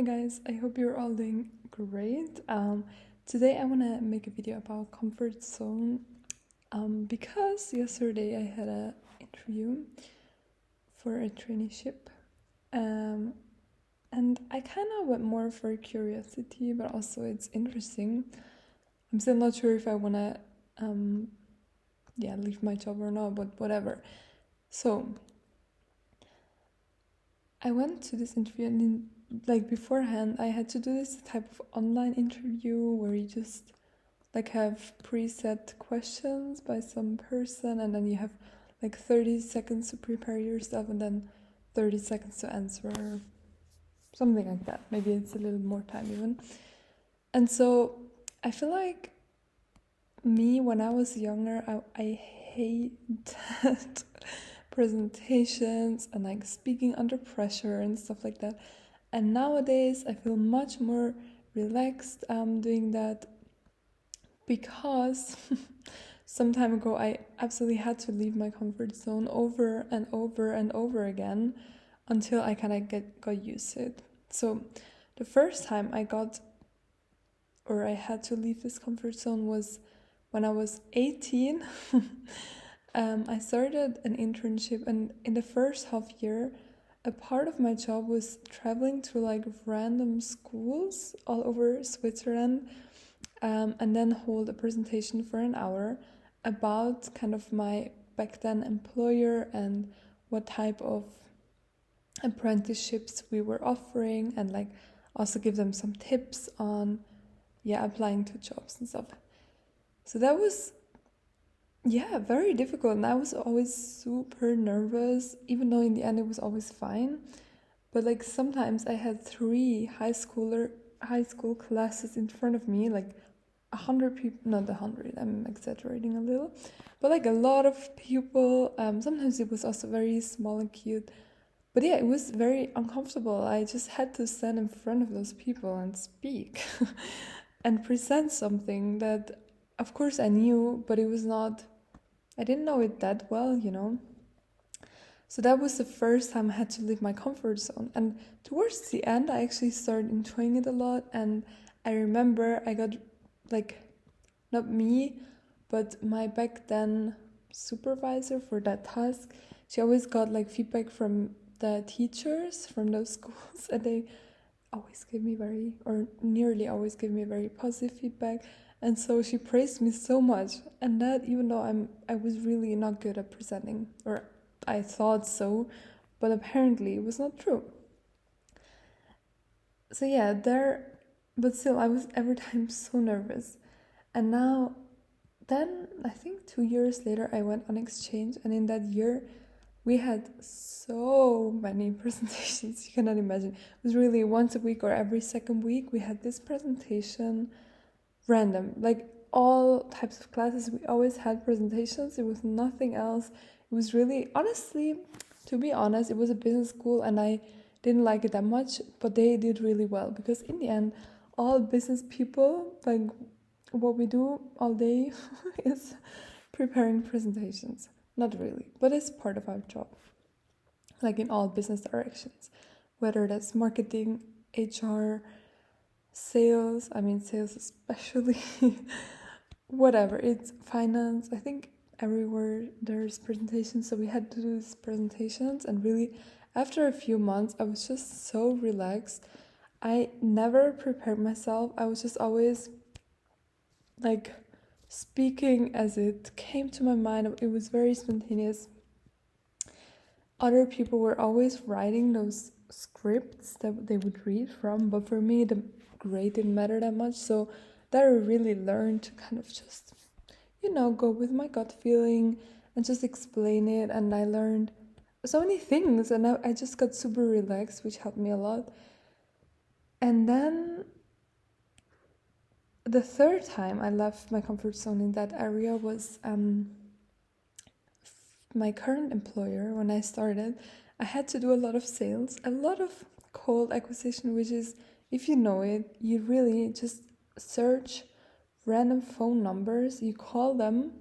Hey guys, I hope you're all doing great. Today I want to make a video about comfort zone because yesterday I had an interview for a traineeship and I kind of went more for curiosity, but also it's interesting. I'm still not sure if I want to leave my job or not, but whatever. So I went to this interview and beforehand I had to do this type of online interview where you just have preset questions by some person and then you have 30 seconds to prepare yourself and then 30 seconds to answer, something like that. Maybe it's a little more time even. And so I feel like me when I was younger, I hated presentations and speaking under pressure and stuff like that. And nowadays I feel much more relaxed doing that because some time ago I absolutely had to leave my comfort zone over and over and over again until I kind of got used to it. So the first time I had to leave this comfort zone was when I was 18. I started an internship, and in the first half year, a part of my job was traveling to random schools all over Switzerland, and then hold a presentation for an hour about kind of my back then employer and what type of apprenticeships we were offering, and also give them some tips on applying to jobs and stuff. So that was very difficult, and I was always super nervous, even though in the end it was always fine. But sometimes I had 3 high school classes in front of me, 100 people, not 100, I'm exaggerating a little, but a lot of people. Sometimes it was also very small and cute, but it was very uncomfortable. I just had to stand in front of those people and speak and present something that of course I knew, but I didn't know it that well. So that was the first time I had to leave my comfort zone. And towards the end, I actually started enjoying it a lot. And I remember I got, not me, but my back then supervisor for that task. She always got feedback from the teachers from those schools, and they always gave me nearly always gave me very positive feedback. And so she praised me so much, and that even though I was really not good at presenting, or I thought so, but apparently it was not true. So but still I was every time so nervous. And then I think 2 years later I went on exchange, and in that year we had so many presentations, you cannot imagine. It was really once a week or every second week we had this presentation, random, all types of classes. We always had presentations. It was nothing else. It was really, honestly, to be honest, it was a business school and I didn't like it that much, but they did really well, because in the end all business people, what we do all day is preparing presentations. Not really, but it's part of our job, in all business directions, whether that's marketing, HR, sales especially, whatever, it's finance. I think everywhere there's presentations, so we had to do these presentations, and really after a few months I was just so relaxed. I never prepared myself. I was just always speaking as it came to my mind. It was very spontaneous. Other people were always writing those scripts that they would read from, but for me the grade didn't matter that much. So that I really learned to kind of just go with my gut feeling and just explain it. And I learned so many things, and I just got super relaxed, which helped me a lot. And then the third time I left my comfort zone in that area was my current employer. When I started, I had to do a lot of sales, a lot of cold acquisition, which is, if you know it, you really just search random phone numbers, you call them,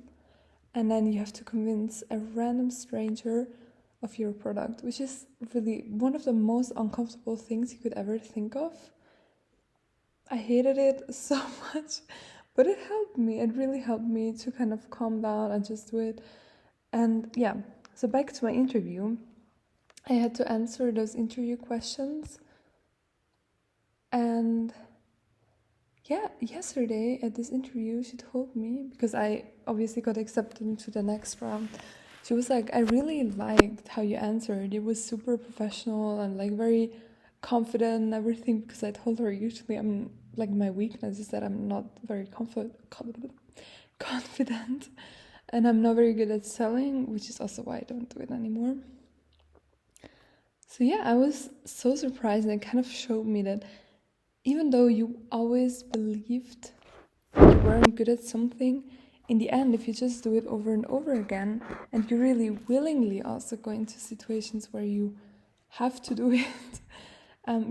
and then you have to convince a random stranger of your product, which is really one of the most uncomfortable things you could ever think of. I hated it so much, but it helped me. It really helped me to kind of calm down and just do it. And yeah, so back to my interview, I had to answer those interview questions. And yeah, yesterday at this interview, she told me, because I obviously got accepted into the next round, she was like, I really liked how you answered. It was super professional and like very confident and everything, because I told her usually I'm like, my weakness is that I'm not very confident and I'm not very good at selling, which is also why I don't do it anymore. So yeah, I was so surprised, and it kind of showed me that even though you always believed you weren't good at something, in the end, if you just do it over and over again, and you really willingly also go into situations where you have to do it,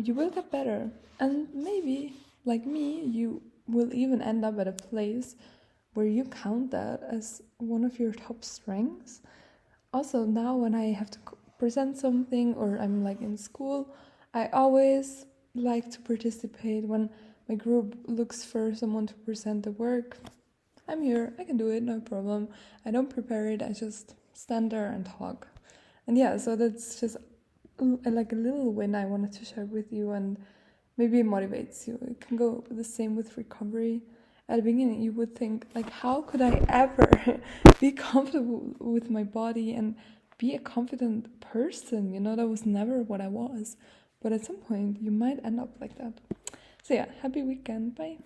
you will get better. And maybe, like me, you will even end up at a place where you count that as one of your top strengths. Also, now when I have to present something or I'm like in school, I always like to participate. When my group looks for someone to present the work, I'm here, I can do it, no problem. I don't prepare it, I just stand there and talk. And yeah, so that's just like a little win I wanted to share with you, and maybe it motivates you. It can go the same with recovery. At the beginning, you would think, like, how could I ever be comfortable with my body and be a confident person? You know, that was never what I was. But at some point, you might end up like that. So yeah, happy weekend. Bye.